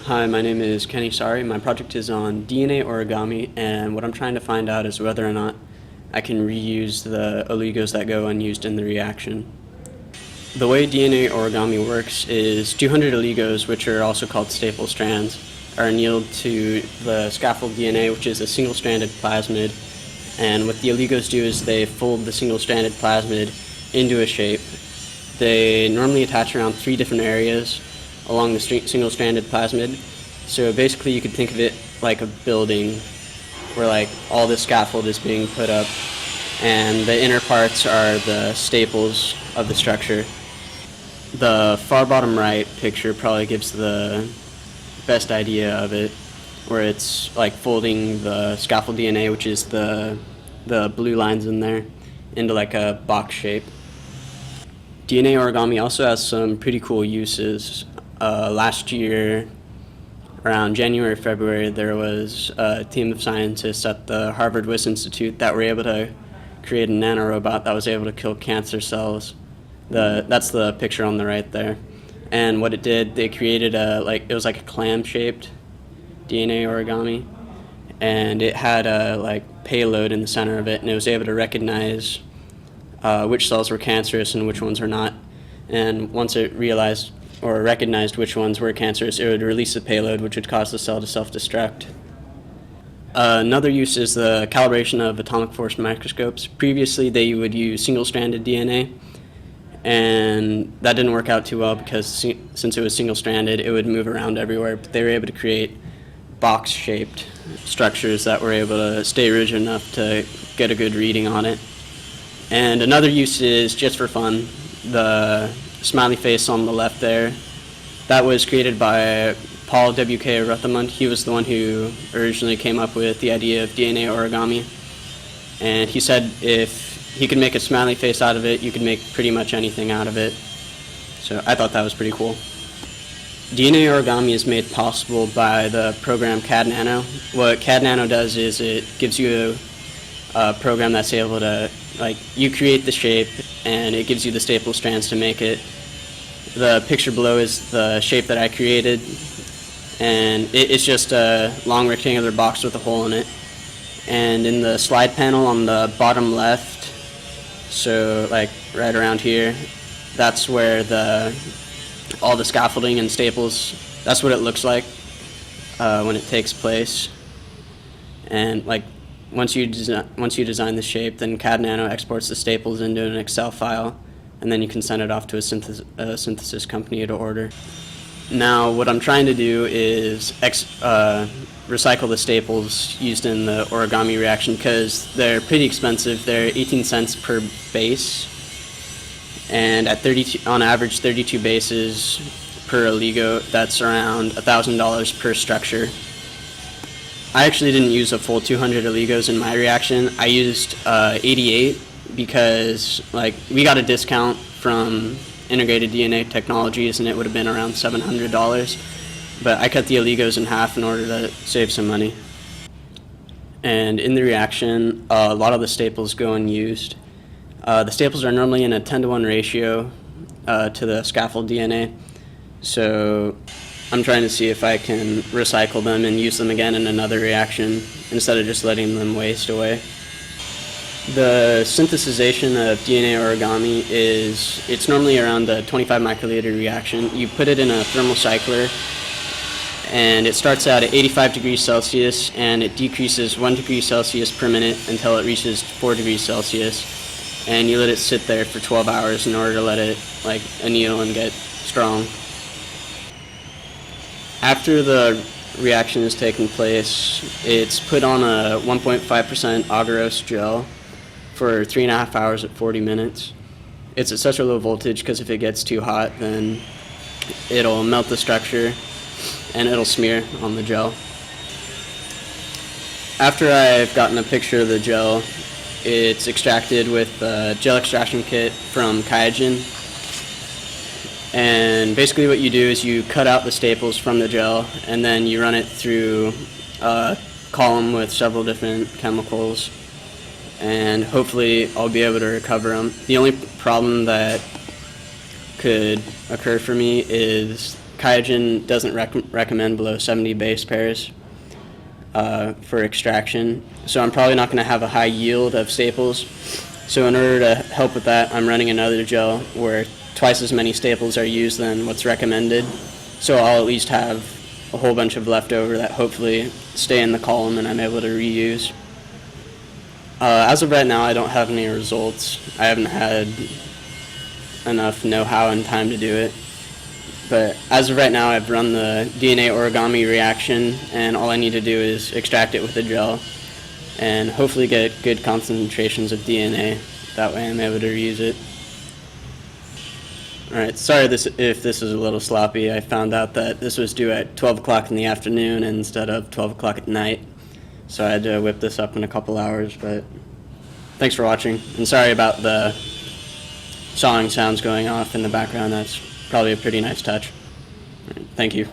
Hi, my name is Kenny Saari. My project is on DNA origami, and what I'm trying to find out is whether or not I can reuse the oligos that go unused in the reaction. The way DNA origami works is 200 oligos, which are also called staple strands, are annealed to the scaffold DNA, which is a single-stranded plasmid. And what the oligos do is they fold the single-stranded plasmid into a shape. They normally attach around 3 different areas along the single-stranded plasmid. So basically you could think of it like a building where like all the scaffold is being put up, and the inner parts are the staples of the structure. The far bottom right picture probably gives the best idea of it, where it's like folding the scaffold DNA, which is the blue lines in there, into like a box shape. DNA origami also has some pretty cool uses. Last year, around January, February, there was a team of scientists at the Harvard Wyss Institute that were able to create a nanorobot that was able to kill cancer cells. That's the picture on the right there. And what it did, they created it was like a clam-shaped DNA origami, and it had a payload in the center of it, and it was able to recognize which cells were cancerous and which ones were not. And once it realized or recognized which ones were cancerous, it would release the payload, which would cause the cell to self-destruct. Another use is the calibration of atomic force microscopes. Previously, they would use single-stranded DNA, and that didn't work out too well because since it was single-stranded, it would move around everywhere. But they were able to create box-shaped structures that were able to stay rigid enough to get a good reading on it. And another use is just for fun. The smiley face on the left there, that was created by Paul W.K. Ruthermund. He was the one who originally came up with the idea of DNA origami. And he said if he could make a smiley face out of it, you could make pretty much anything out of it. So I thought that was pretty cool. DNA origami is made possible by the program CAD Nano. What CAD Nano does is it gives you a program that's able to, you create the shape and it gives you the staple strands to make it. The picture below is the shape that I created, and it's just a long rectangular box with a hole in it. And in the slide panel on the bottom left, so right around here, that's where all the scaffolding and staples, that's what it looks like when it takes place. And once you design the shape, then CAD Nano exports the staples into an Excel file, and then you can send it off to a synthesis company to order. Now, what I'm trying to do is recycle the staples used in the origami reaction because they're pretty expensive. They're 18 cents per base, and at on average 32 bases per oligo, that's around $1,000 per structure. I actually didn't use a full 200 oligos in my reaction. I used 88 because we got a discount from Integrated DNA Technologies and it would have been around $700. But I cut the oligos in half in order to save some money. And in the reaction, a lot of the staples go unused. The staples are normally in a 10-to-1 ratio to the scaffold DNA. So I'm trying to see if I can recycle them and use them again in another reaction instead of just letting them waste away. The synthesization of DNA origami it's normally around a 25 microliter reaction. You put it in a thermal cycler, and it starts out at 85 degrees Celsius, and it decreases 1 degree Celsius per minute until it reaches 4 degrees Celsius. And you let it sit there for 12 hours in order to let it anneal and get strong. After the reaction has taken place, it's put on a 1.5% agarose gel for 3.5 hours at 40 minutes. It's at such a low voltage because if it gets too hot, then it'll melt the structure and it'll smear on the gel. After I've gotten a picture of the gel, it's extracted with a gel extraction kit from Kyogen. And basically what you do is you cut out the staples from the gel and then you run it through a column with several different chemicals, and hopefully I'll be able to recover them. The only problem that could occur for me is QIAGEN doesn't recommend below 70 base pairs for extraction, so I'm probably not going to have a high yield of staples. So in order to help with that, I'm running another gel where twice as many staples are used than what's recommended. So I'll at least have a whole bunch of leftover that hopefully stay in the column and I'm able to reuse. As of right now, I don't have any results. I haven't had enough know-how and time to do it. But as of right now, I've run the DNA Origami reaction, and all I need to do is extract it with a gel and hopefully get good concentrations of DNA. That way I'm able to reuse it. Alright, sorry if this is a little sloppy. I found out that this was due at 12 o'clock in the afternoon instead of 12 o'clock at night. So I had to whip this up in a couple hours, but thanks for watching. And sorry about the sawing sounds going off in the background. That's probably a pretty nice touch. All right, thank you.